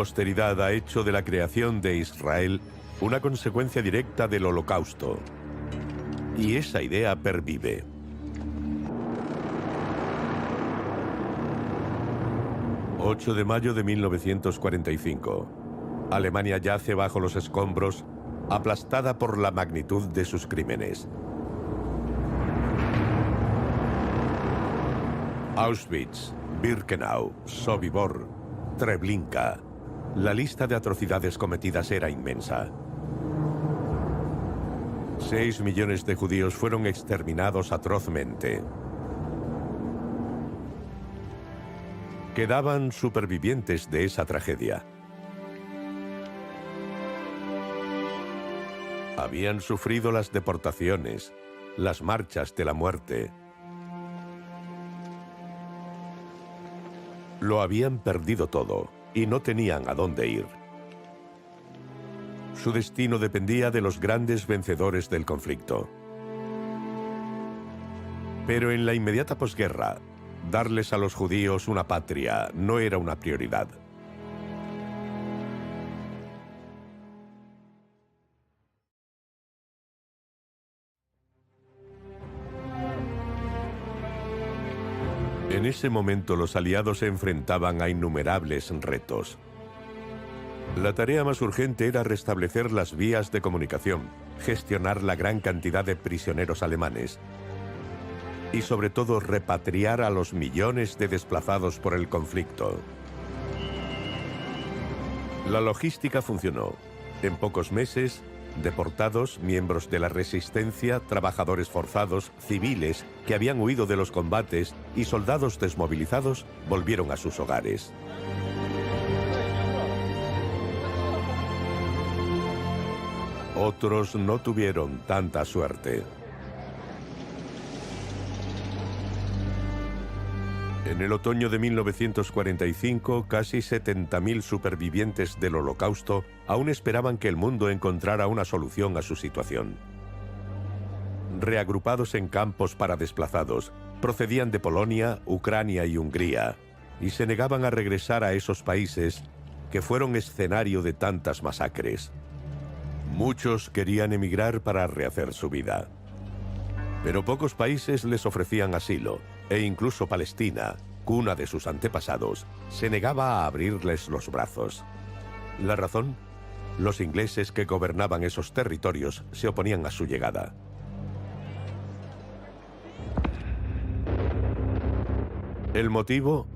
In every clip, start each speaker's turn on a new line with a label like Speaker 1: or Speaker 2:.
Speaker 1: posteridad ha hecho de la creación de Israel una consecuencia directa del Holocausto. Y esa idea pervive. ...8 de mayo de 1945... Alemania yace bajo los escombros, aplastada por la magnitud de sus crímenes. Auschwitz, Birkenau, Sobibor, Treblinka. La lista de atrocidades cometidas era inmensa. 6 millones de judíos fueron exterminados atrozmente. Quedaban supervivientes de esa tragedia. Habían sufrido las deportaciones, las marchas de la muerte. Lo habían perdido todo y no tenían a dónde ir. Su destino dependía de los grandes vencedores del conflicto. Pero en la inmediata posguerra, darles a los judíos una patria no era una prioridad. En ese momento los aliados se enfrentaban a innumerables retos. La tarea más urgente era restablecer las vías de comunicación, gestionar la gran cantidad de prisioneros alemanes y sobre todo repatriar a los millones de desplazados por el conflicto. La logística funcionó. En pocos meses, deportados, miembros de la resistencia, trabajadores forzados, civiles que habían huido de los combates y soldados desmovilizados volvieron a sus hogares. Otros no tuvieron tanta suerte. En el otoño de 1945, casi 70.000 supervivientes del Holocausto aún esperaban que el mundo encontrara una solución a su situación. Reagrupados en campos para desplazados, procedían de Polonia, Ucrania y Hungría, y se negaban a regresar a esos países que fueron escenario de tantas masacres. Muchos querían emigrar para rehacer su vida. Pero pocos países les ofrecían asilo, e incluso Palestina, cuna de sus antepasados, se negaba a abrirles los brazos. ¿La razón? Los ingleses que gobernaban esos territorios se oponían a su llegada. ¿El motivo?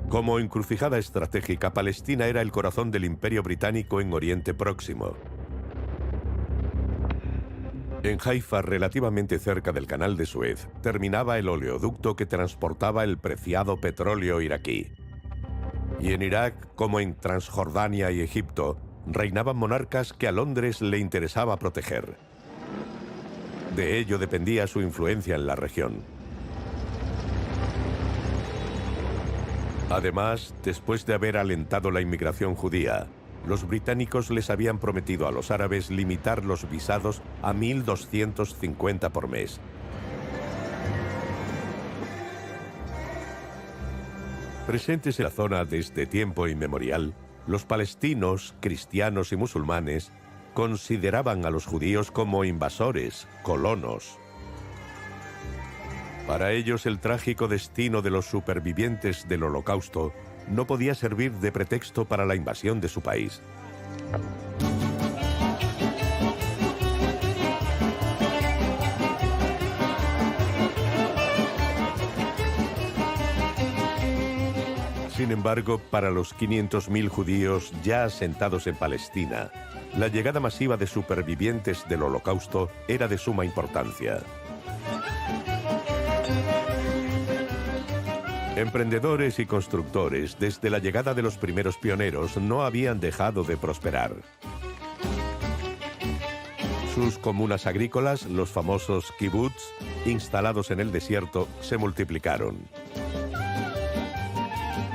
Speaker 1: Como encrucijada estratégica, Palestina era el corazón del Imperio Británico en Oriente Próximo. En Haifa, relativamente cerca del Canal de Suez, terminaba el oleoducto que transportaba el preciado petróleo iraquí. Y en Irak, como en Transjordania y Egipto, reinaban monarcas que a Londres le interesaba proteger. De ello dependía su influencia en la región. Además, después de haber alentado la inmigración judía, los británicos les habían prometido a los árabes limitar los visados a 1.250 por mes. Presentes en la zona desde tiempo inmemorial, los palestinos, cristianos y musulmanes consideraban a los judíos como invasores, colonos. Para ellos, el trágico destino de los supervivientes del Holocausto no podía servir de pretexto para la invasión de su país. Sin embargo, para los 500.000 judíos ya asentados en Palestina, la llegada masiva de supervivientes del Holocausto era de suma importancia. Emprendedores y constructores, desde la llegada de los primeros pioneros, no habían dejado de prosperar. Sus comunas agrícolas, los famosos kibutz, instalados en el desierto, se multiplicaron.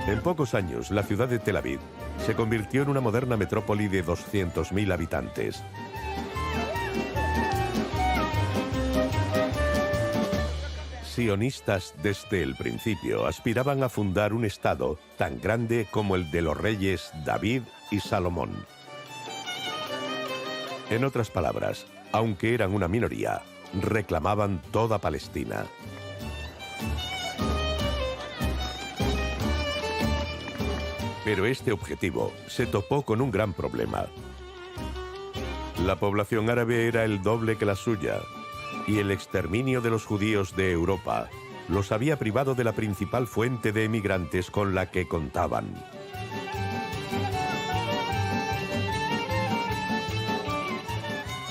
Speaker 1: En pocos años, la ciudad de Tel Aviv se convirtió en una moderna metrópoli de 200.000 habitantes. Sionistas desde el principio aspiraban a fundar un estado tan grande como el de los reyes David y Salomón. En otras palabras, aunque eran una minoría, reclamaban toda Palestina. Pero este objetivo se topó con un gran problema. La población árabe era el doble que la suya, y el exterminio de los judíos de Europa los había privado de la principal fuente de emigrantes con la que contaban.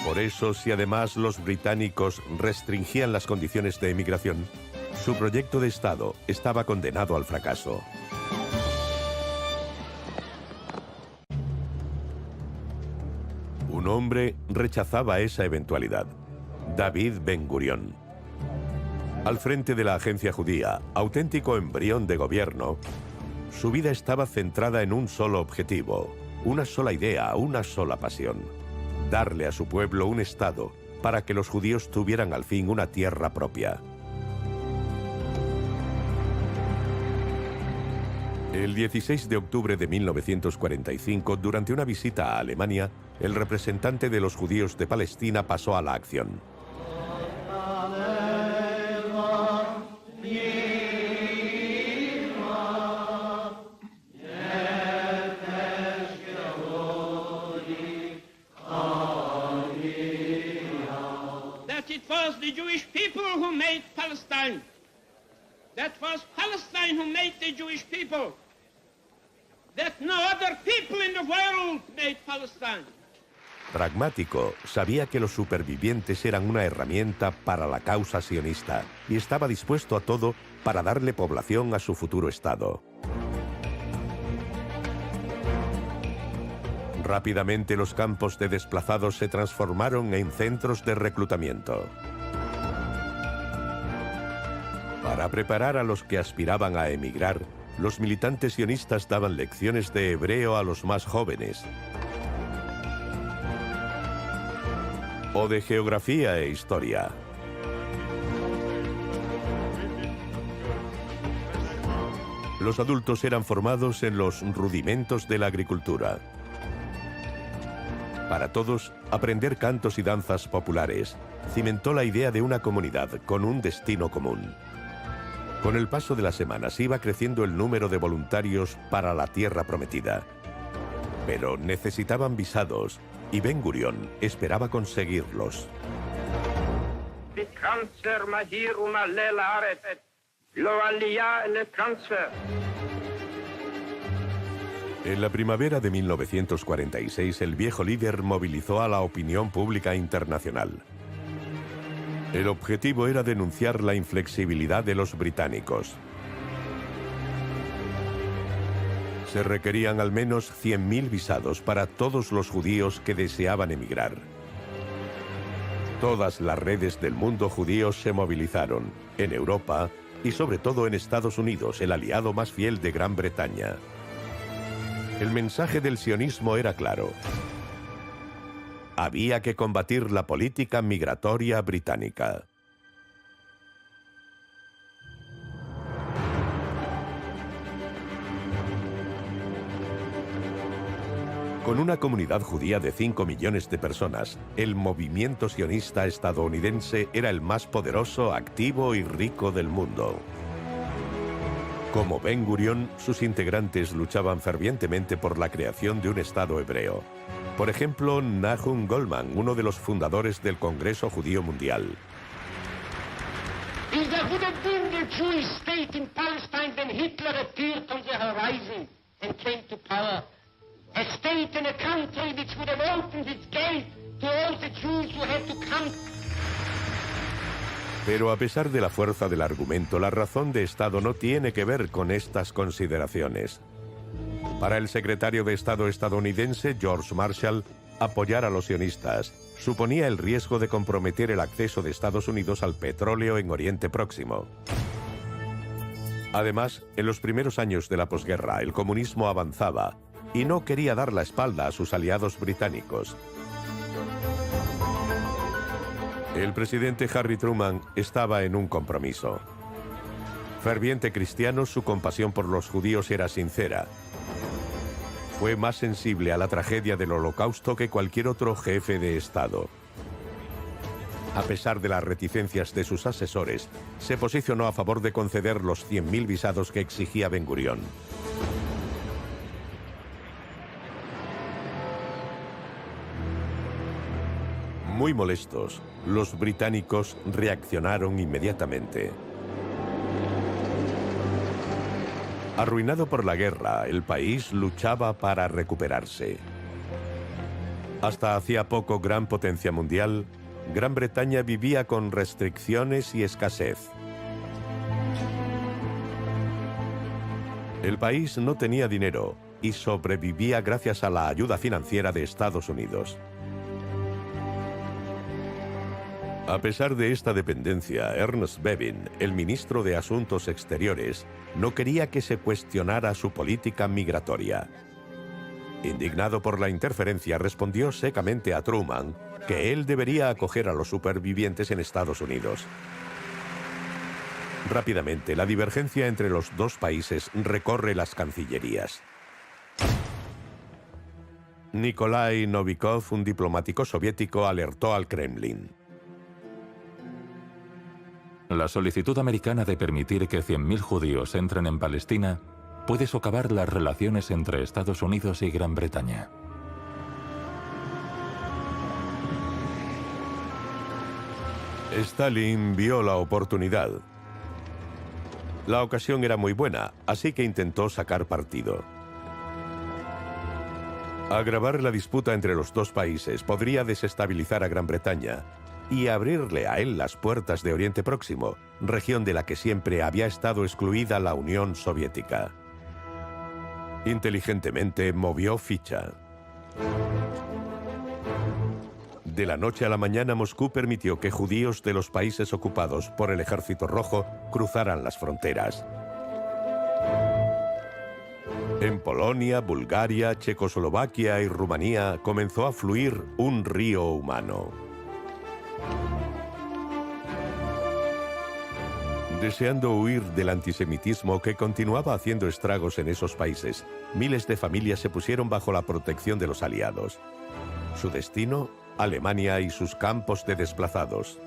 Speaker 1: Por eso, si además los británicos restringían las condiciones de emigración, su proyecto de Estado estaba condenado al fracaso. Un hombre rechazaba esa eventualidad: David Ben-Gurión. Al frente de la agencia judía, auténtico embrión de gobierno, su vida estaba centrada en un solo objetivo, una sola idea, una sola pasión: darle a su pueblo un Estado para que los judíos tuvieran al fin una tierra propia. El 16 de octubre de 1945, durante una visita a Alemania, el representante de los judíos de Palestina pasó a la acción.
Speaker 2: That it was the Jewish people who made Palestine. That was Palestine who made the Jewish people. That no other people in the world made Palestine.
Speaker 1: Pragmático, sabía que los supervivientes eran una herramienta para la causa sionista y estaba dispuesto a todo para darle población a su futuro Estado. Rápidamente los campos de desplazados se transformaron en centros de reclutamiento. Para preparar a los que aspiraban a emigrar, los militantes sionistas daban lecciones de hebreo a los más jóvenes, o de geografía e historia. Los adultos eran formados en los rudimentos de la agricultura. Para todos, aprender cantos y danzas populares cimentó la idea de una comunidad con un destino común. Con el paso de las semanas iba creciendo el número de voluntarios para la tierra prometida. Pero necesitaban visados y Ben-Gurión esperaba conseguirlos. En la primavera de 1946, el viejo líder movilizó a la opinión pública internacional. El objetivo era denunciar la inflexibilidad de los británicos. Se requerían al menos 100.000 visados para todos los judíos que deseaban emigrar. Todas las redes del mundo judío se movilizaron, en Europa y sobre todo en Estados Unidos, el aliado más fiel de Gran Bretaña. El mensaje del sionismo era claro: había que combatir la política migratoria británica. Con una comunidad judía de 5 millones de personas, el movimiento sionista estadounidense era el más poderoso, activo y rico del mundo. Como Ben-Gurión, sus integrantes luchaban fervientemente por la creación de un Estado hebreo. Por ejemplo, Nahum Goldman, uno de los fundadores del Congreso Judío Mundial.
Speaker 3: There would have been the Jewish state in Palestine when Hitler appeared on the horizon and came to power. A state and a country which would have opened its gate to all the Jews who had to come.
Speaker 1: Pero a pesar de la fuerza del argumento, la razón de Estado no tiene que ver con estas consideraciones. Para el secretario de Estado estadounidense, George Marshall, apoyar a los sionistas suponía el riesgo de comprometer el acceso de Estados Unidos al petróleo en Oriente Próximo. Además, en los primeros años de la posguerra, el comunismo avanzaba y no quería dar la espalda a sus aliados británicos. El presidente Harry Truman estaba en un compromiso. Ferviente cristiano, su compasión por los judíos era sincera. fue más sensible a la tragedia del Holocausto que cualquier otro jefe de Estado. A pesar de las reticencias de sus asesores, se posicionó a favor de conceder los 100.000 visados que exigía Ben Gurión. Muy molestos, los británicos reaccionaron inmediatamente. Arruinado por la guerra, el país luchaba para recuperarse. Hasta hacía poco gran potencia mundial, Gran Bretaña vivía con restricciones y escasez. El país no tenía dinero y sobrevivía gracias a la ayuda financiera de Estados Unidos. A pesar de esta dependencia, Ernest Bevin, el ministro de Asuntos Exteriores, no quería que se cuestionara su política migratoria. Indignado por la interferencia, respondió secamente a Truman que él debería acoger a los supervivientes en Estados Unidos. Rápidamente, la divergencia entre los dos países recorre las cancillerías. Nikolai Novikov, un diplomático soviético, alertó al Kremlin.
Speaker 4: La solicitud americana de permitir que 100.000 judíos entren en Palestina puede socavar las relaciones entre Estados Unidos y Gran Bretaña.
Speaker 1: Stalin vio la oportunidad. La ocasión era muy buena, así que intentó sacar partido. Agravar la disputa entre los dos países podría desestabilizar a Gran Bretaña y abrirle a él las puertas de Oriente Próximo, región de la que siempre había estado excluida la Unión Soviética. Inteligentemente movió ficha. De la noche a la mañana, Moscú permitió que judíos de los países ocupados por el Ejército Rojo cruzaran las fronteras. En Polonia, Bulgaria, Checoslovaquia y Rumanía comenzó a fluir un río humano. Deseando huir del antisemitismo que continuaba haciendo estragos en esos países, miles de familias se pusieron bajo la protección de los aliados. Su destino, Alemania y sus campos de desplazados.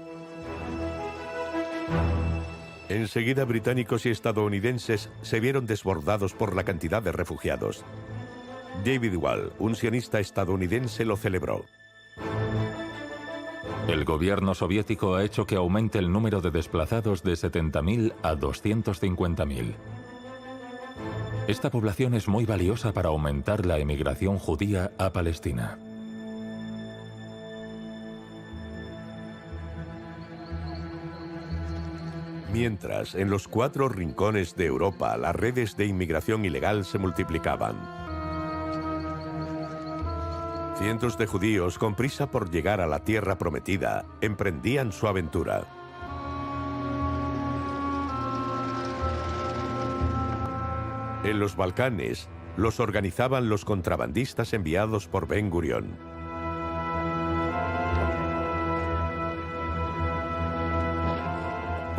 Speaker 1: Enseguida, británicos y estadounidenses se vieron desbordados por la cantidad de refugiados. David Wall, un sionista estadounidense, lo celebró.
Speaker 4: El gobierno soviético ha hecho que aumente el número de desplazados de 70.000 a 250.000. Esta población es muy valiosa para aumentar la emigración judía a Palestina.
Speaker 1: Mientras, en los 4 rincones de Europa, las redes de inmigración ilegal se multiplicaban. Cientos de judíos, con prisa por llegar a la tierra prometida, emprendían su aventura. En los Balcanes, los organizaban los contrabandistas enviados por Ben Gurión.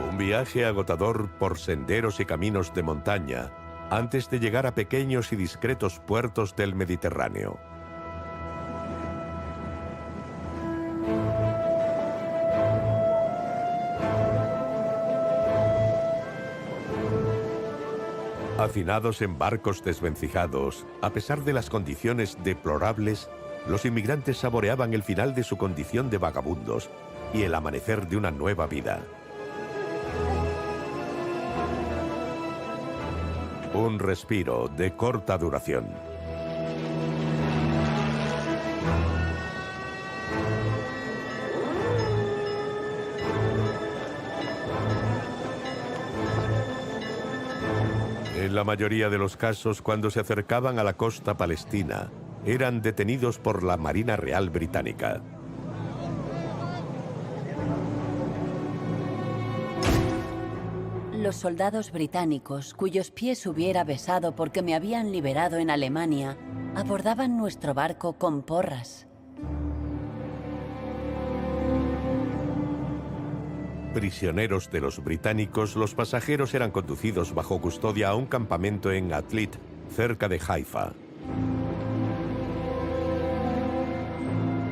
Speaker 1: Un viaje agotador por senderos y caminos de montaña, antes de llegar a pequeños y discretos puertos del Mediterráneo. Hacinados en barcos desvencijados, a pesar de las condiciones deplorables, los inmigrantes saboreaban el final de su condición de vagabundos y el amanecer de una nueva vida. Un respiro de corta duración. En la mayoría de los casos, cuando se acercaban a la costa palestina, eran detenidos por la Marina Real Británica.
Speaker 5: Los soldados británicos, cuyos pies hubiera besado porque me habían liberado en Alemania, abordaban nuestro barco con porras.
Speaker 1: Prisioneros de los británicos, los pasajeros eran conducidos bajo custodia a un campamento en Atlit, cerca de Haifa.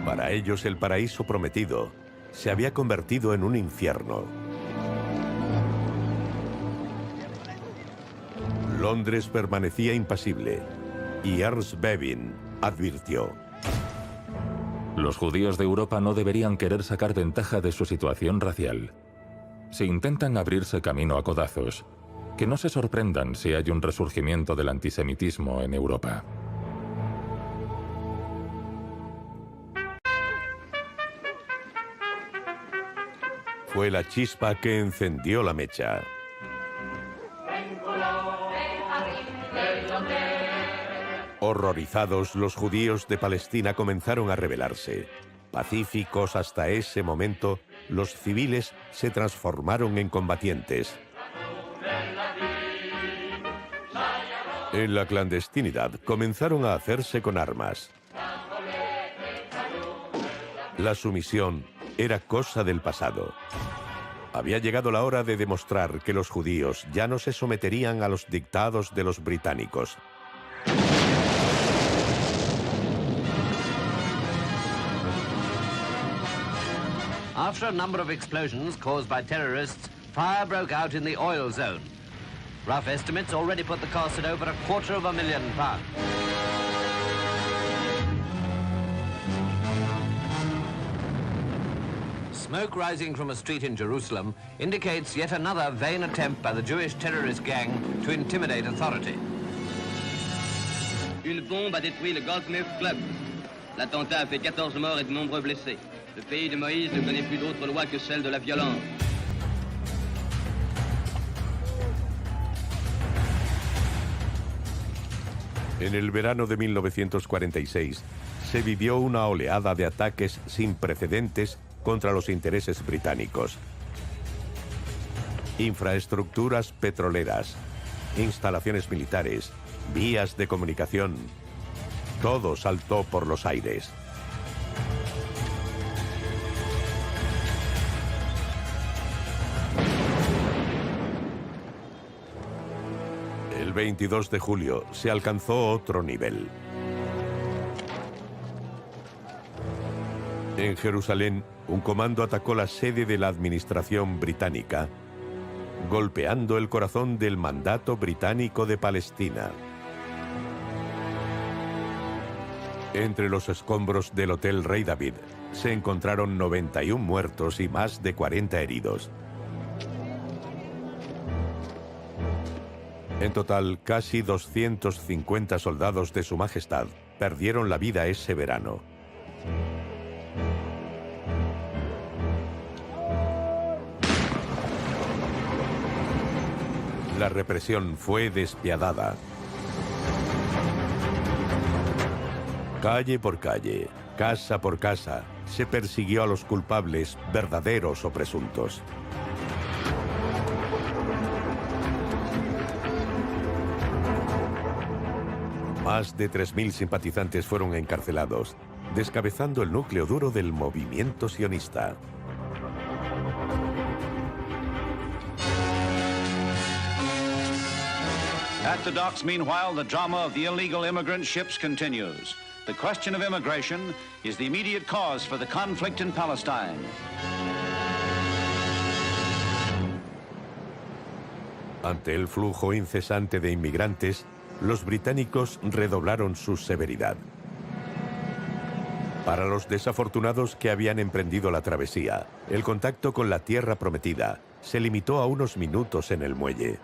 Speaker 1: Para ellos el paraíso prometido se había convertido en un infierno. Londres permanecía impasible y Ernst Bevin advirtió:
Speaker 4: los judíos de Europa no deberían querer sacar ventaja de su situación racial. Si intentan abrirse camino a codazos, que no se sorprendan si hay un resurgimiento del antisemitismo en Europa.
Speaker 1: Fue la chispa que encendió la mecha. Horrorizados, los judíos de Palestina comenzaron a rebelarse. Pacíficos hasta ese momento, los civiles se transformaron en combatientes. En la clandestinidad comenzaron a hacerse con armas. La sumisión era cosa del pasado. Había llegado la hora de demostrar que los judíos ya no se someterían a los dictados de los británicos.
Speaker 6: After a number of explosions caused by terrorists, fire broke out in the oil zone. Rough estimates already put the cost at over £250,000. Smoke rising from a street in Jerusalem indicates yet another vain attempt by the Jewish terrorist gang to intimidate authority.
Speaker 7: Une bombe a détruit le Goldsmith Club. L'attentat a fait 14 morts et de nombreux blessés. Le pays de Moïse ne connaît plus d'autre loi que celle de la violence.
Speaker 1: En el verano de 1946 se vivió una oleada de ataques sin precedentes contra los intereses británicos. Infraestructuras petroleras, instalaciones militares, vías de comunicación, todo saltó por los aires. El 22 de julio se alcanzó otro nivel. En Jerusalén, un comando atacó la sede de la administración británica, golpeando el corazón del mandato británico de Palestina. Entre los escombros del Hotel Rey David se encontraron 91 muertos y más de 40 heridos. En total, casi 250 soldados de Su Majestad perdieron la vida ese verano. La represión fue despiadada. Calle por calle, casa por casa, se persiguió a los culpables, verdaderos o presuntos. Más de 3.000 simpatizantes fueron encarcelados, descabezando el núcleo duro del movimiento sionista.
Speaker 8: At the docks, meanwhile, the drama of the illegal immigrant ships continues. The question of immigration is the immediate cause for the conflict in Palestine.
Speaker 1: Ante el flujo incesante de inmigrantes, los británicos redoblaron su severidad. Para los desafortunados que habían emprendido la travesía, el contacto con la tierra prometida se limitó a unos minutos en el muelle.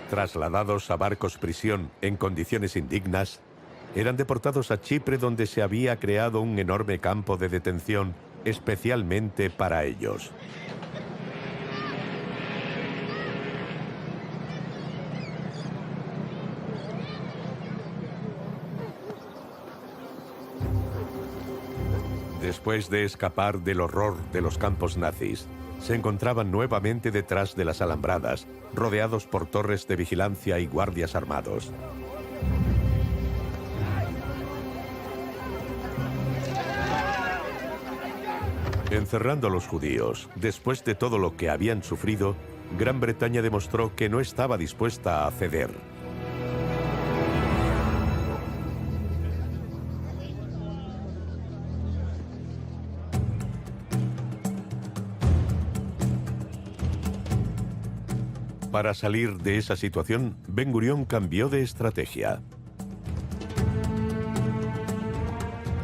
Speaker 1: Trasladados a barcos prisión en condiciones indignas, eran deportados a Chipre, donde se había creado un enorme campo de detención especialmente para ellos. Después de escapar del horror de los campos nazis, se encontraban nuevamente detrás de las alambradas, rodeados por torres de vigilancia y guardias armados. Encerrando a los judíos, después de todo lo que habían sufrido, Gran Bretaña demostró que no estaba dispuesta a ceder. Para salir de esa situación, Ben Gurión cambió de estrategia.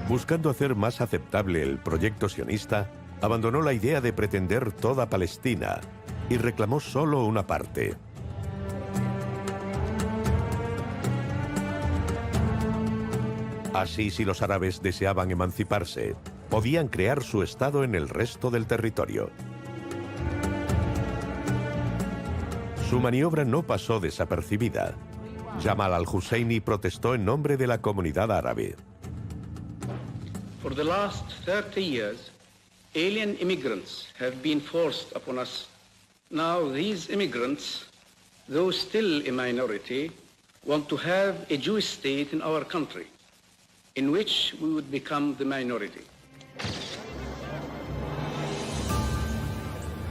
Speaker 1: Buscando hacer más aceptable el proyecto sionista, abandonó la idea de pretender toda Palestina y reclamó solo una parte. Así, si los árabes deseaban emanciparse, podían crear su estado en el resto del territorio. Su maniobra no pasó desapercibida. Jamal al-Husseini protestó en nombre de la comunidad árabe.
Speaker 9: For the last 30 years, alien immigrants have been forced upon us. Now these immigrants, though still a minority, want to have a Jewish state in our country, in which we would become the minority.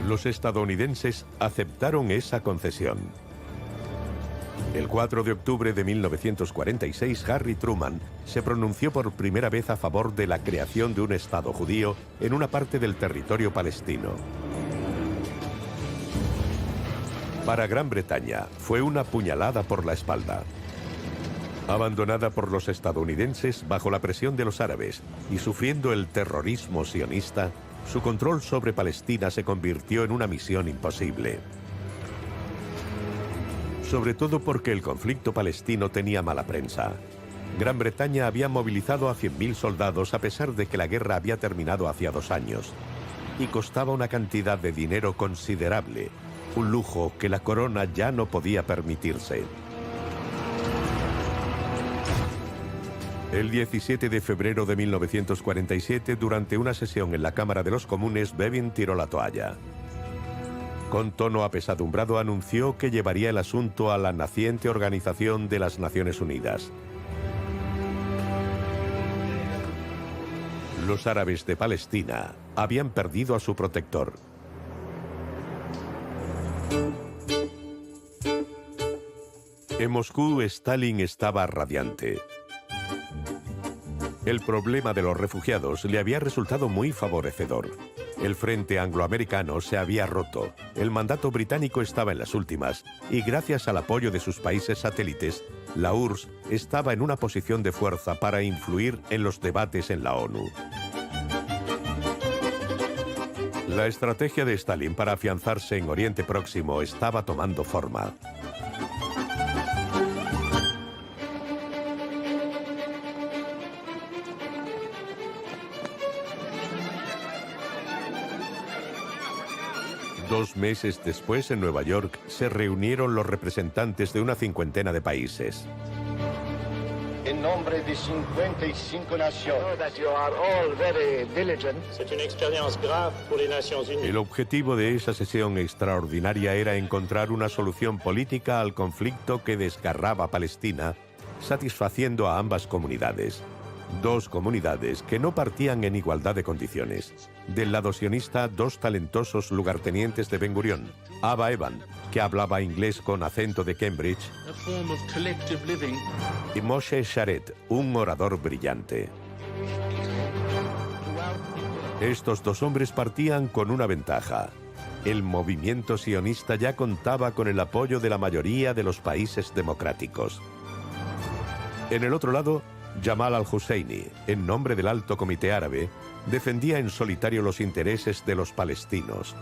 Speaker 1: Los estadounidenses aceptaron esa concesión. El 4 de octubre de 1946, Harry Truman se pronunció por primera vez a favor de la creación de un Estado judío en una parte del territorio palestino. Para Gran Bretaña, fue una puñalada por la espalda. Abandonada por los estadounidenses bajo la presión de los árabes y sufriendo el terrorismo sionista, su control sobre Palestina se convirtió en una misión imposible. Sobre todo porque el conflicto palestino tenía mala prensa. Gran Bretaña había movilizado a 100.000 soldados a pesar de que la guerra había terminado hacía 2 años. Y costaba una cantidad de dinero considerable, un lujo que la corona ya no podía permitirse. El 17 de febrero de 1947, durante una sesión en la Cámara de los Comunes, Bevin tiró la toalla. Con tono apesadumbrado anunció que llevaría el asunto a la naciente Organización de las Naciones Unidas. Los árabes de Palestina habían perdido a su protector. En Moscú, Stalin estaba radiante. El problema de los refugiados le había resultado muy favorecedor. El frente angloamericano se había roto, el mandato británico estaba en las últimas y gracias al apoyo de sus países satélites, la URSS estaba en una posición de fuerza para influir en los debates en la ONU. La estrategia de Stalin para afianzarse en Oriente Próximo estaba tomando forma. Dos meses después, en Nueva York, se reunieron los representantes de una 50 de países.
Speaker 10: En nombre de 55 naciones.
Speaker 1: El objetivo de esa sesión extraordinaria era encontrar una solución política al conflicto que desgarraba Palestina, satisfaciendo a ambas comunidades. Dos comunidades que no partían en igualdad de condiciones. Del lado sionista, 2 talentosos lugartenientes de Ben Gurión, Abba Eban, que hablaba inglés con acento de Cambridge, y Moshe Sharet, un orador brillante. Estos 2 hombres partían con una ventaja. El movimiento sionista ya contaba con el apoyo de la mayoría de los países democráticos. En el otro lado, Jamal al-Husseini, en nombre del Alto Comité Árabe, defendía en solitario los intereses de los palestinos.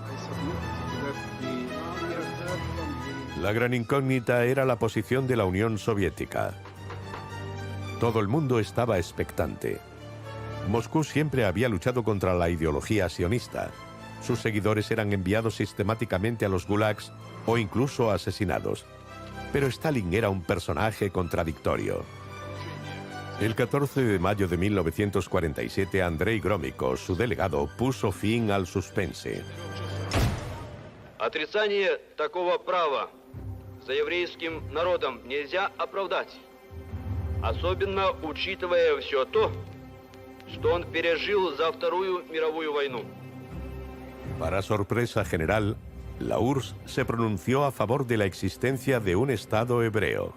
Speaker 1: La gran incógnita era la posición de la Unión Soviética. Todo el mundo estaba expectante. Moscú siempre había luchado contra la ideología sionista. Sus seguidores eran enviados sistemáticamente a los gulags o incluso asesinados. Pero Stalin era un personaje contradictorio. El 14 de mayo de 1947, Andrei Gromyko, su delegado, puso fin al suspense.
Speaker 7: Отрицание такого права за еврейским народом нельзя оправдать, особенно учитывая все то, что он пережил за Вторую мировую войну.
Speaker 1: Para sorpresa general, la URSS se pronunció a favor de la existencia de un Estado hebreo.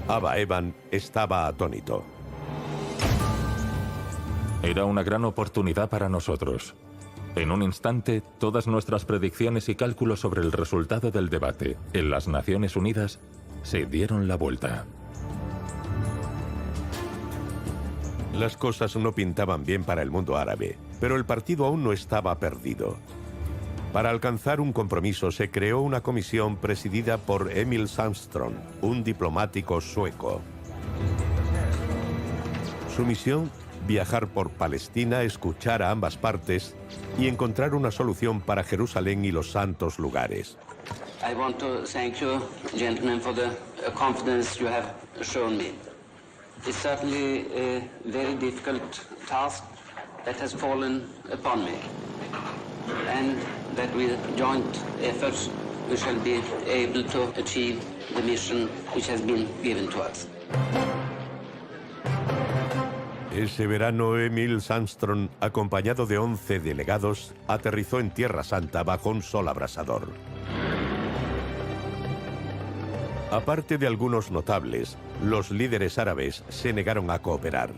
Speaker 1: Abba Eban estaba atónito.
Speaker 4: Era una gran oportunidad para nosotros. En un instante, todas nuestras predicciones y cálculos sobre el resultado del debate en las Naciones Unidas se dieron la vuelta.
Speaker 1: Las cosas no pintaban bien para el mundo árabe, pero el partido aún no estaba perdido. Para alcanzar un compromiso se creó una comisión presidida por Emil Sandström, un diplomático sueco. Su misión: viajar por Palestina, escuchar a ambas partes y encontrar una solución para Jerusalén y los santos lugares.
Speaker 11: I want to thank you, gentlemen, for the confidence you have shown me. It's certainly a very difficult task that has fallen upon me, and that with joint efforts we shall be able to achieve the mission which has been given to us.
Speaker 1: Ese verano, Emil Sandström, acompañado de 11 delegados, aterrizó en Tierra Santa bajo un sol abrasador. Aparte de algunos notables, los líderes árabes se negaron a cooperar.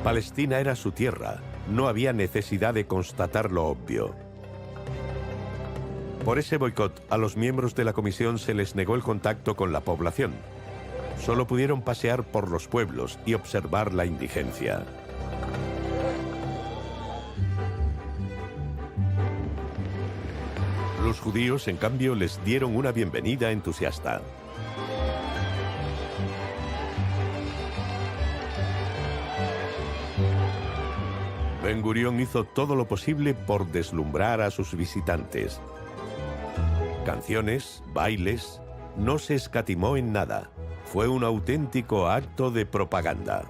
Speaker 1: Palestina era su tierra, no había necesidad de constatar lo obvio. Por ese boicot, a los miembros de la comisión se les negó el contacto con la población. Solo pudieron pasear por los pueblos y observar la indigencia. Los judíos, en cambio, les dieron una bienvenida entusiasta. Ben Gurión hizo todo lo posible por deslumbrar a sus visitantes. Canciones, bailes, no se escatimó en nada. Fue un auténtico acto de propaganda.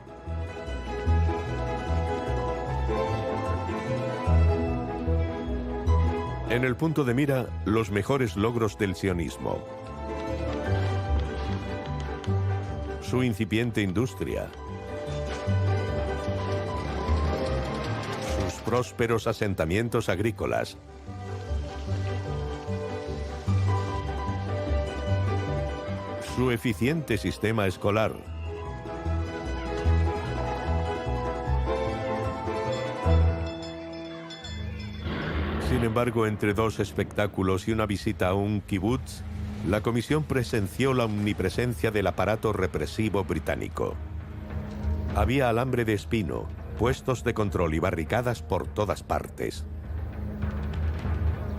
Speaker 1: En el punto de mira, los mejores logros del sionismo. Su incipiente industria. Sus prósperos asentamientos agrícolas. Su eficiente sistema escolar. Sin embargo, entre dos espectáculos y una visita a un kibutz, la comisión presenció la omnipresencia del aparato represivo británico. Había alambre de espino, puestos de control y barricadas por todas partes.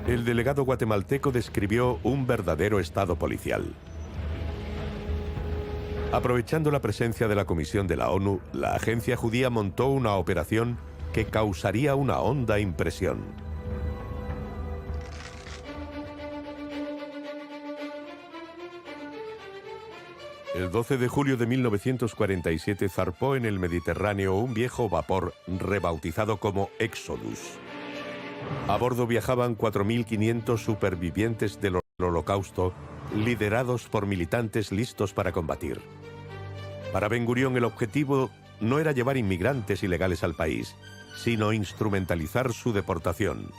Speaker 1: El delegado guatemalteco describió un verdadero estado policial. Aprovechando la presencia de la Comisión de la ONU, la agencia judía montó una operación que causaría una honda impresión. El 12 de julio de 1947 zarpó en el Mediterráneo un viejo vapor rebautizado como Exodus. A bordo viajaban 4.500 supervivientes del Holocausto, liderados por militantes listos para combatir. Para Ben Gurión, el objetivo no era llevar inmigrantes ilegales al país, sino instrumentalizar su deportación.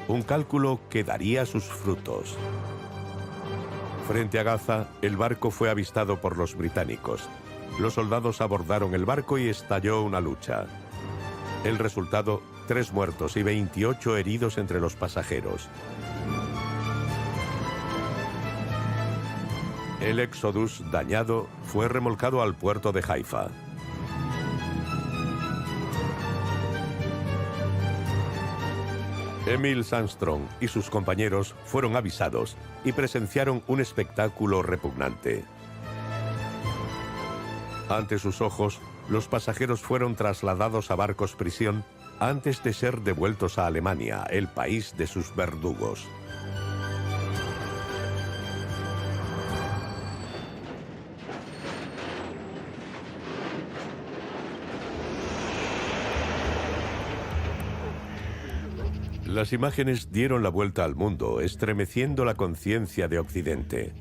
Speaker 1: Un cálculo que daría sus frutos. Frente a Gaza, el barco fue avistado por los británicos. Los soldados abordaron el barco y estalló una lucha. El resultado: 3 muertos y 28 heridos entre los pasajeros. El Exodus, dañado, fue remolcado al puerto de Haifa. Emil Sandström y sus compañeros fueron avisados y presenciaron un espectáculo repugnante. Ante sus ojos, los pasajeros fueron trasladados a barcos prisión antes de ser devueltos a Alemania, el país de sus verdugos. Las imágenes dieron la vuelta al mundo, estremeciendo la conciencia de Occidente.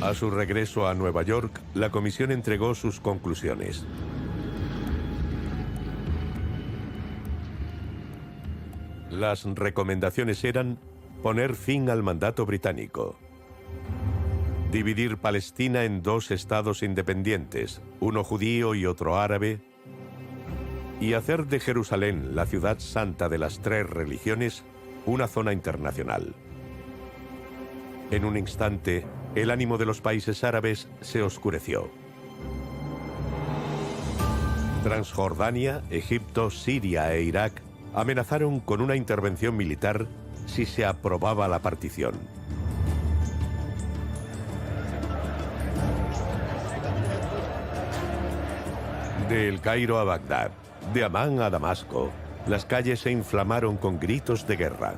Speaker 1: A su regreso a Nueva York, la comisión entregó sus conclusiones. Las recomendaciones eran: poner fin al mandato británico, dividir Palestina en 2 estados independientes, uno judío y otro árabe, y hacer de Jerusalén, la ciudad santa de las tres religiones, una zona internacional. En un instante, el ánimo de los países árabes se oscureció. Transjordania, Egipto, Siria e Irak amenazaron con una intervención militar si se aprobaba la partición. De El Cairo a Bagdad, de Amán a Damasco, las calles se inflamaron con gritos de guerra.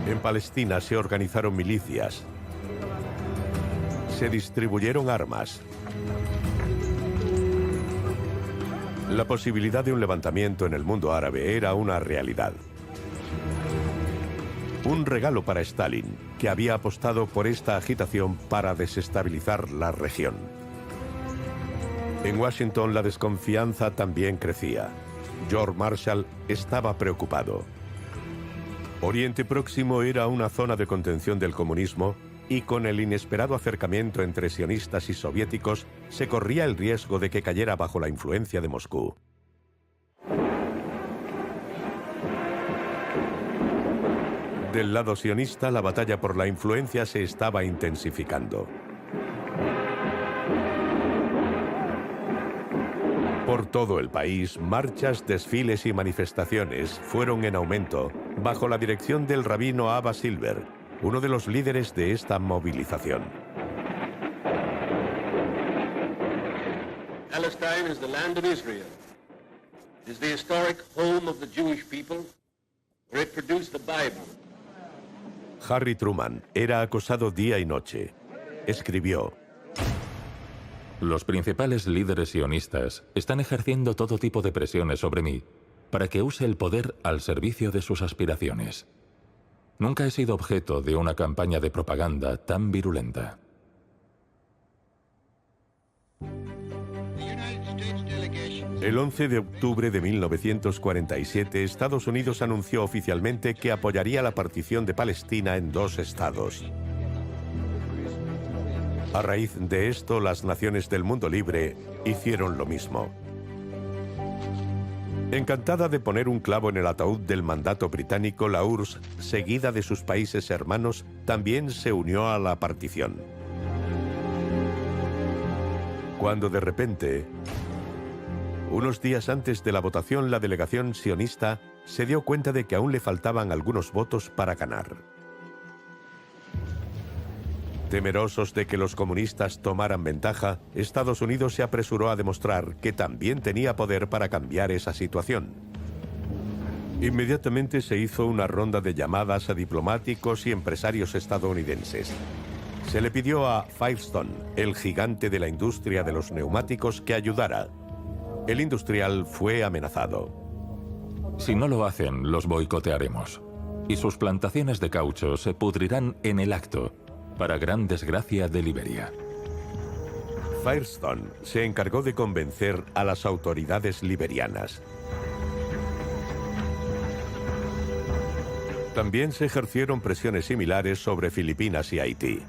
Speaker 1: En Palestina se organizaron milicias, se distribuyeron armas. La posibilidad de un levantamiento en el mundo árabe era una realidad. Un regalo para Stalin, que había apostado por esta agitación para desestabilizar la región. En Washington la desconfianza también crecía. George Marshall estaba preocupado. Oriente Próximo era una zona de contención del comunismo y con el inesperado acercamiento entre sionistas y soviéticos se corría el riesgo de que cayera bajo la influencia de Moscú. Del lado sionista, la batalla por la influencia se estaba intensificando. Por todo el país, marchas, desfiles y manifestaciones fueron en aumento bajo la dirección del rabino Abba Silver, uno de los líderes de esta movilización.
Speaker 12: Palestine is the land of Israel. It is the historic home of the Jewish people, where it produced the Bible.
Speaker 1: Harry Truman era acosado día y noche. Escribió:
Speaker 4: los principales líderes sionistas están ejerciendo todo tipo de presiones sobre mí para que use el poder al servicio de sus aspiraciones. Nunca he sido objeto de una campaña de propaganda tan virulenta.
Speaker 1: El 11 de octubre de 1947, Estados Unidos anunció oficialmente que apoyaría la partición de Palestina en 2 estados. A raíz de esto, las naciones del mundo libre hicieron lo mismo. Encantada de poner un clavo en el ataúd del mandato británico, la URSS, seguida de sus países hermanos, también se unió a la partición. Cuando de repente, unos días antes de la votación, la delegación sionista se dio cuenta de que aún le faltaban algunos votos para ganar. Temerosos de que los comunistas tomaran ventaja, Estados Unidos se apresuró a demostrar que también tenía poder para cambiar esa situación. Inmediatamente se hizo una ronda de llamadas a diplomáticos y empresarios estadounidenses. Se le pidió a Firestone, el gigante de la industria de los neumáticos, que ayudara. El industrial fue amenazado.
Speaker 4: Si no lo hacen, los boicotearemos. Y sus plantaciones de caucho se pudrirán en el acto, para gran desgracia de Liberia.
Speaker 1: Firestone se encargó de convencer a las autoridades liberianas. También se ejercieron presiones similares sobre Filipinas y Haití.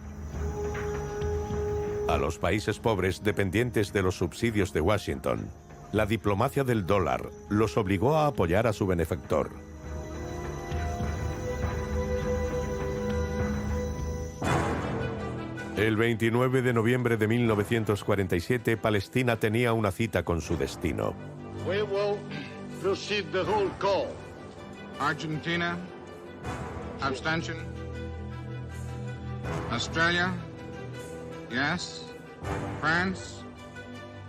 Speaker 1: A los países pobres dependientes de los subsidios de Washington, la diplomacia del dólar los obligó a apoyar a su benefactor. El 29 de noviembre de 1947, Palestina tenía una cita con su destino.
Speaker 10: We will proceed the roll call.
Speaker 13: Argentina, abstention. Australia, yes. France,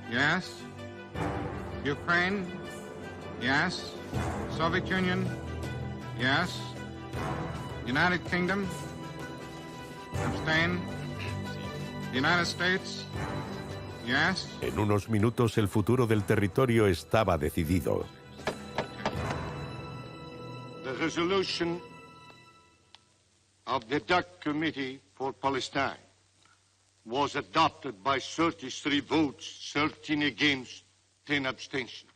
Speaker 13: yes. Ukraine, yes. Soviet Union, yes. United Kingdom, abstain. United States, yes.
Speaker 1: En unos minutos el futuro del territorio estaba decidido.
Speaker 10: The resolution of the DAC Committee for Palestine was adopted by 33 votes, 13 against, 10 abstentions.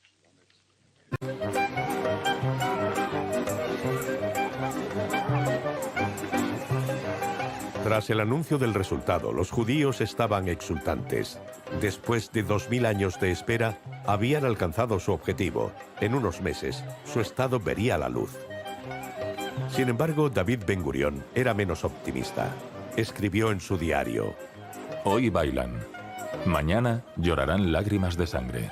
Speaker 1: Tras el anuncio del resultado, los judíos estaban exultantes. Después de 2000 años de espera, habían alcanzado su objetivo. En unos meses, su estado vería la luz. Sin embargo, David Ben-Gurión era menos optimista. Escribió en su diario:
Speaker 4: Hoy bailan. Mañana llorarán lágrimas de sangre.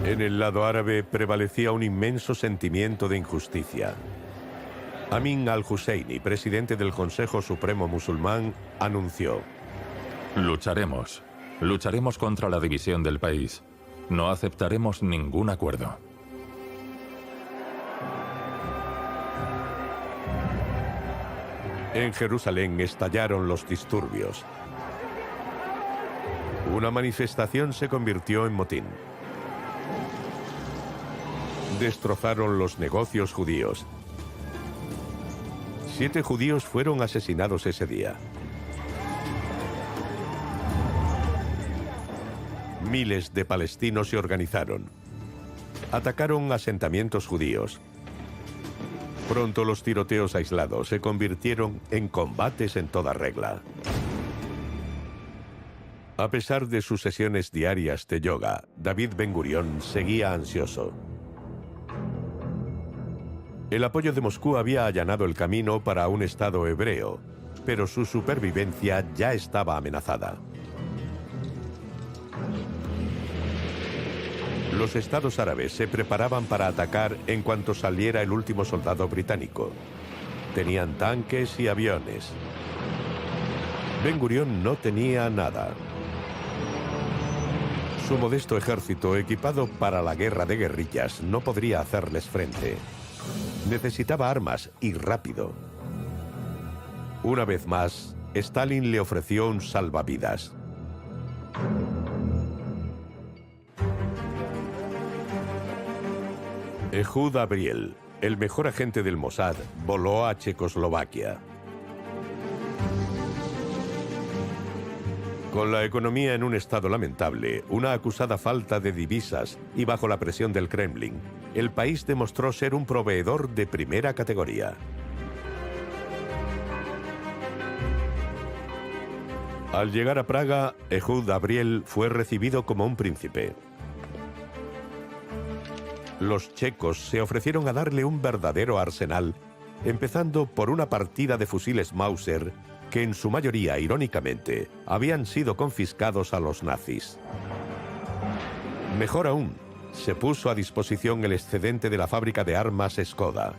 Speaker 1: En el lado árabe prevalecía un inmenso sentimiento de injusticia. Amin al-Husseini, presidente del Consejo Supremo Musulmán, anunció:
Speaker 4: Lucharemos. Lucharemos contra la división del país. No aceptaremos ningún acuerdo.
Speaker 1: En Jerusalén estallaron los disturbios. Una manifestación se convirtió en motín. Destrozaron los negocios judíos. 7 judíos fueron asesinados ese día. Miles de palestinos se organizaron. Atacaron asentamientos judíos. Pronto los tiroteos aislados se convirtieron en combates en toda regla. A pesar de sus sesiones diarias de yoga, David Ben-Gurión seguía ansioso. El apoyo de Moscú había allanado el camino para un Estado hebreo, pero su supervivencia ya estaba amenazada. Los estados árabes se preparaban para atacar en cuanto saliera el último soldado británico. Tenían tanques y aviones. Ben-Gurión no tenía nada. Su modesto ejército, equipado para la guerra de guerrillas, no podría hacerles frente. Necesitaba armas y rápido. Una vez más, Stalin le ofreció un salvavidas. Ehud Abriel, el mejor agente del Mossad, voló a Checoslovaquia. Con la economía en un estado lamentable, una acusada falta de divisas y bajo la presión del Kremlin, el país demostró ser un proveedor de primera categoría. Al llegar a Praga, Ehud Abriel fue recibido como un príncipe. Los checos se ofrecieron a darle un verdadero arsenal, empezando por una partida de fusiles Mauser que en su mayoría, irónicamente, habían sido confiscados a los nazis. Mejor aún, se puso a disposición el excedente de la fábrica de armas Skoda.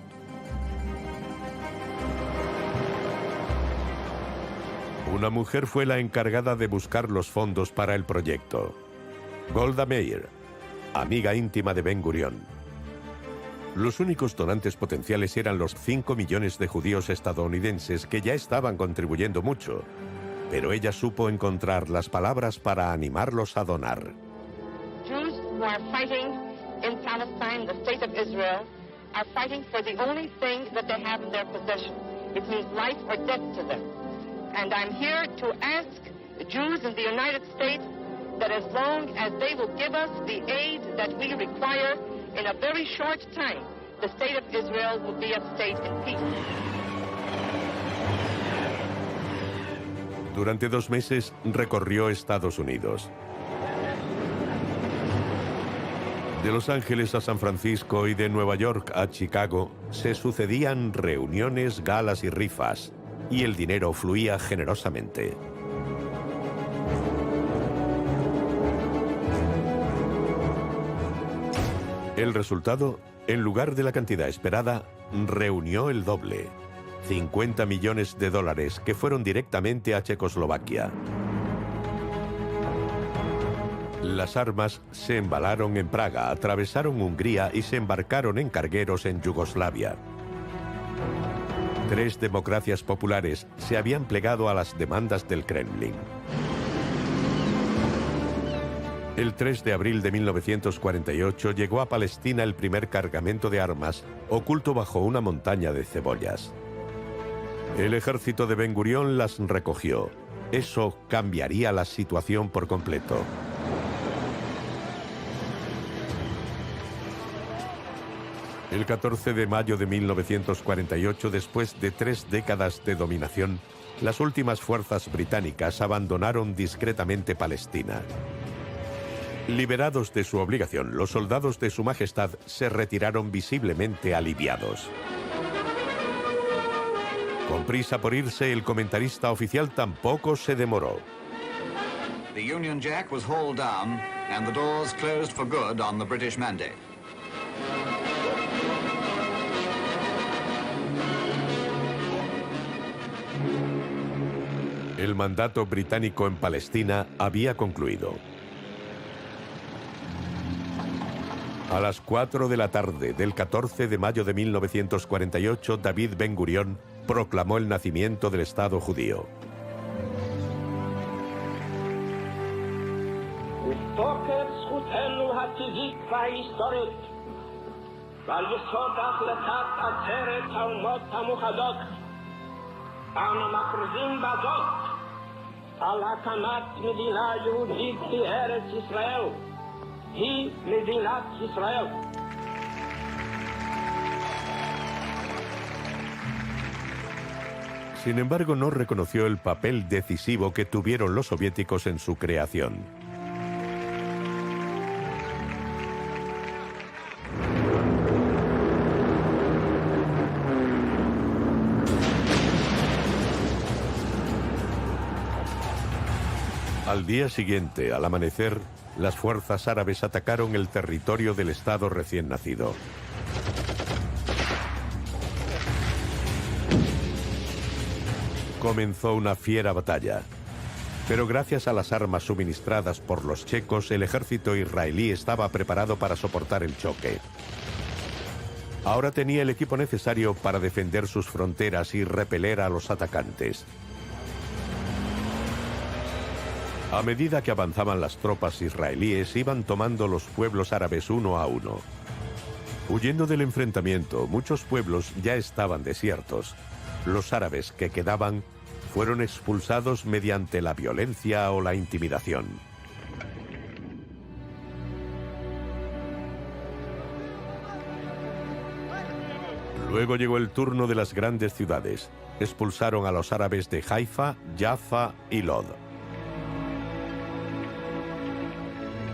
Speaker 1: Una mujer fue la encargada de buscar los fondos para el proyecto. Golda Meir, amiga íntima de Ben-Gurión. Los únicos donantes potenciales eran los 5 millones de judíos estadounidenses que ya estaban contribuyendo mucho, pero ella supo encontrar las palabras para animarlos a donar.
Speaker 14: Jews who are fighting in Palestine, the state of Israel, are fighting for the only thing that they have in their possession. It means life or death to them. And I'm here to ask the Jews in the United States that as long as they will give us the aid that we require, in a very short time, the state of Israel will be a state in peace.
Speaker 1: Durante 2 meses recorrió Estados Unidos. De Los Ángeles a San Francisco y de Nueva York a Chicago se sucedían reuniones, galas y rifas, y el dinero fluía generosamente. El resultado, en lugar de la cantidad esperada, reunió el doble, 50 millones de dólares que fueron directamente a Checoslovaquia. Las armas se embalaron en Praga, atravesaron Hungría y se embarcaron en cargueros en Yugoslavia. 3 democracias populares se habían plegado a las demandas del Kremlin. El 3 de abril de 1948 llegó a Palestina el primer cargamento de armas, oculto bajo una montaña de cebollas. El ejército de Ben-Gurión las recogió. Eso cambiaría la situación por completo. El 14 de mayo de 1948, después de 3 décadas de dominación, las últimas fuerzas británicas abandonaron discretamente Palestina. Liberados de su obligación, los soldados de Su Majestad se retiraron visiblemente aliviados. Con prisa por irse, el comentarista oficial tampoco se demoró.
Speaker 15: The Union Jack was hauled down and the doors closed for good on the British mandate.
Speaker 1: El mandato británico en Palestina había concluido. A las 4 de la tarde del 14 de mayo de 1948, David Ben-Gurión proclamó el nacimiento del Estado judío.
Speaker 16: מתוקף זכותנו הטבעית וההיסטורית ועל יסוד החלטת עצרת האומות המאוחדות אנו מכריזים בזאת על הקמת מדינה יהודית בארץ ישראל. היא מדינת ישראל.
Speaker 1: Sin embargo, no reconoció el papel decisivo que tuvieron los soviéticos en su creación. Al día siguiente, al amanecer, las fuerzas árabes atacaron el territorio del Estado recién nacido. Comenzó una fiera batalla, pero gracias a las armas suministradas por los checos, el ejército israelí estaba preparado para soportar el choque. Ahora tenía el equipo necesario para defender sus fronteras y repeler a los atacantes. A medida que avanzaban las tropas israelíes, iban tomando los pueblos árabes uno a uno. Huyendo del enfrentamiento, muchos pueblos ya estaban desiertos. Los árabes que quedaban fueron expulsados mediante la violencia o la intimidación. Luego llegó el turno de las grandes ciudades. Expulsaron a los árabes de Haifa, Jaffa y Lod.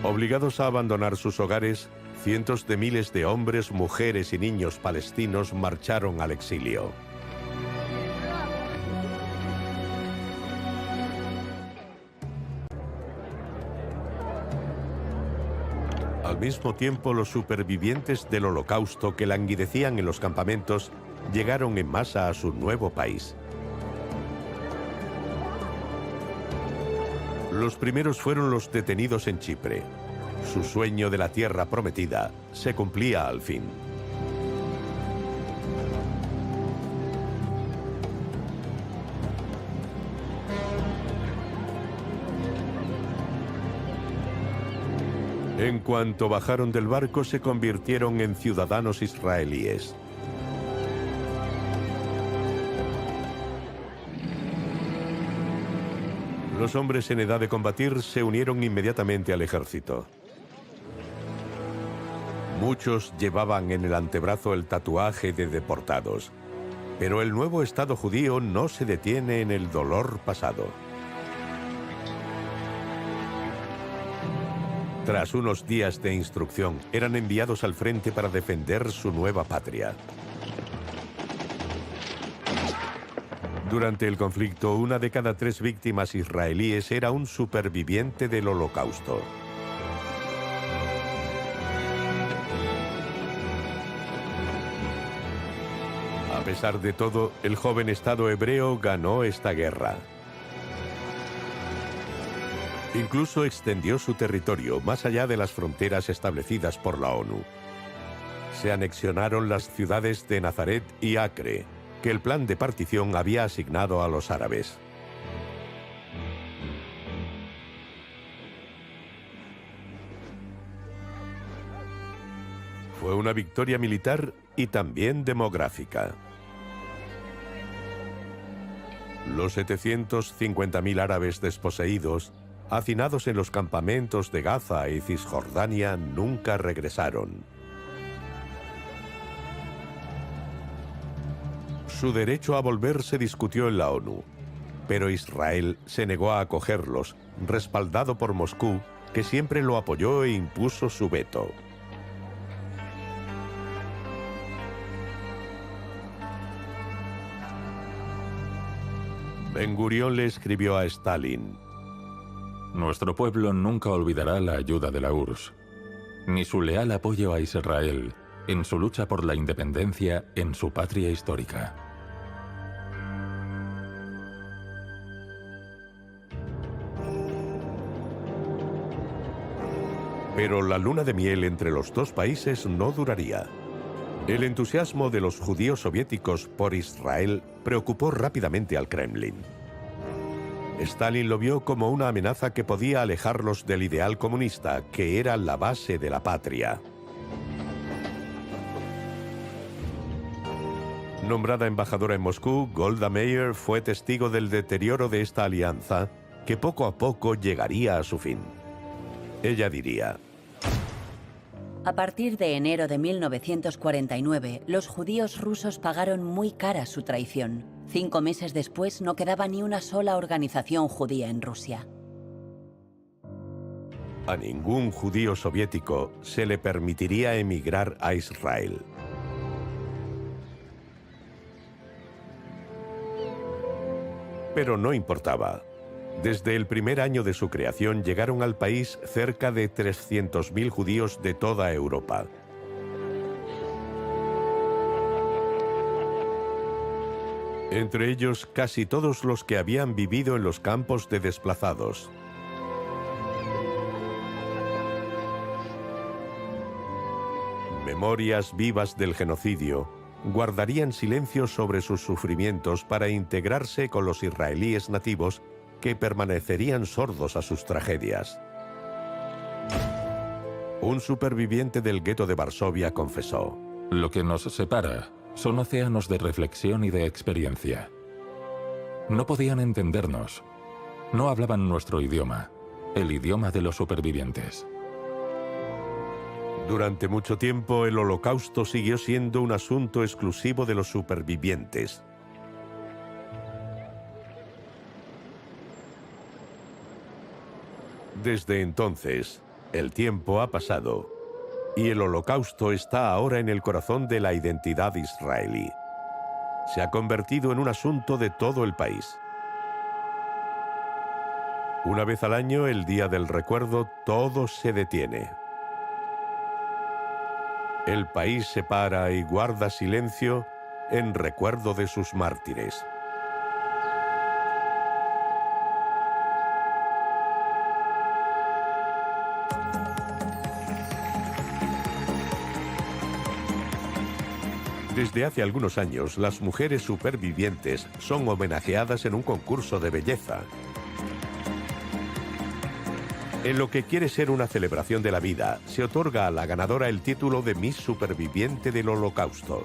Speaker 1: Obligados a abandonar sus hogares, cientos de miles de hombres, mujeres y niños palestinos marcharon al exilio. Al mismo tiempo, los supervivientes del Holocausto que languidecían en los campamentos llegaron en masa a su nuevo país. Los primeros fueron los detenidos en Chipre. Su sueño de la tierra prometida se cumplía al fin. En cuanto bajaron del barco, se convirtieron en ciudadanos israelíes. Los hombres en edad de combatir se unieron inmediatamente al ejército. Muchos llevaban en el antebrazo el tatuaje de deportados. Pero el nuevo Estado judío no se detiene en el dolor pasado. Tras unos días de instrucción, eran enviados al frente para defender su nueva patria. Durante el conflicto, 1 de cada 3 víctimas israelíes era un superviviente del Holocausto. A pesar de todo, el joven Estado hebreo ganó esta guerra. Incluso extendió su territorio más allá de las fronteras establecidas por la ONU. Se anexionaron las ciudades de Nazaret y Acre, que el plan de partición había asignado a los árabes. Fue una victoria militar y también demográfica. Los 750.000 árabes desposeídos, hacinados en los campamentos de Gaza y Cisjordania, nunca regresaron. Su derecho a volver se discutió en la ONU, pero Israel se negó a acogerlos, respaldado por Moscú, que siempre lo apoyó e impuso su veto. Ben-Gurión le escribió a Stalin:
Speaker 4: Nuestro pueblo nunca olvidará la ayuda de la URSS, ni su leal apoyo a Israel en su lucha por la independencia en su patria histórica.
Speaker 1: Pero la luna de miel entre los dos países no duraría. El entusiasmo de los judíos soviéticos por Israel preocupó rápidamente al Kremlin. Stalin lo vio como una amenaza que podía alejarlos del ideal comunista, que era la base de la patria. Nombrada embajadora en Moscú, Golda Meir fue testigo del deterioro de esta alianza, que poco a poco llegaría a su fin. Ella diría:
Speaker 5: a partir de enero de 1949, los judíos rusos pagaron muy cara su traición. 5 meses después no quedaba ni una sola organización judía en Rusia.
Speaker 1: A ningún judío soviético se le permitiría emigrar a Israel. Pero no importaba. Desde el primer año de su creación llegaron al país cerca de 300.000 judíos de toda Europa. Entre ellos, casi todos los que habían vivido en los campos de desplazados. Memorias vivas del genocidio guardarían silencio sobre sus sufrimientos para integrarse con los israelíes nativos, que permanecerían sordos a sus tragedias. Un superviviente del gueto de Varsovia confesó:
Speaker 4: lo que nos separa son océanos de reflexión y de experiencia. No podían entendernos. No hablaban nuestro idioma, el idioma de los supervivientes.
Speaker 1: Durante mucho tiempo, el Holocausto siguió siendo un asunto exclusivo de los supervivientes. Desde entonces, el tiempo ha pasado y el Holocausto está ahora en el corazón de la identidad israelí. Se ha convertido en un asunto de todo el país. Una vez al año, el Día del Recuerdo, todo se detiene. El país se para y guarda silencio en recuerdo de sus mártires. Desde hace algunos años, las mujeres supervivientes son homenajeadas en un concurso de belleza. En lo que quiere ser una celebración de la vida, se otorga a la ganadora el título de Miss Superviviente del Holocausto.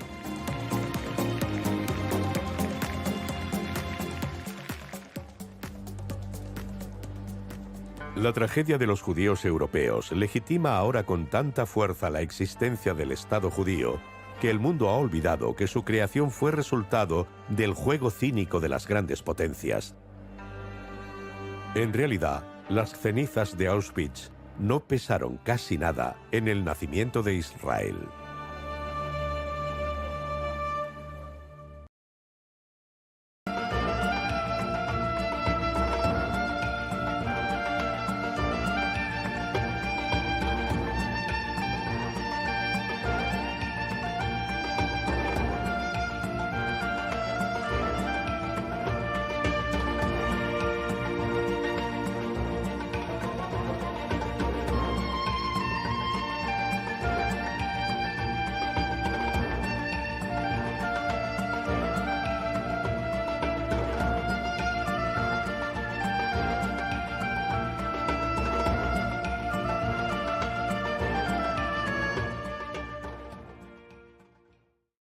Speaker 1: La tragedia de los judíos europeos legitima ahora con tanta fuerza la existencia del Estado judío, que el mundo ha olvidado que su creación fue resultado del juego cínico de las grandes potencias. En realidad, las cenizas de Auschwitz no pesaron casi nada en el nacimiento de Israel.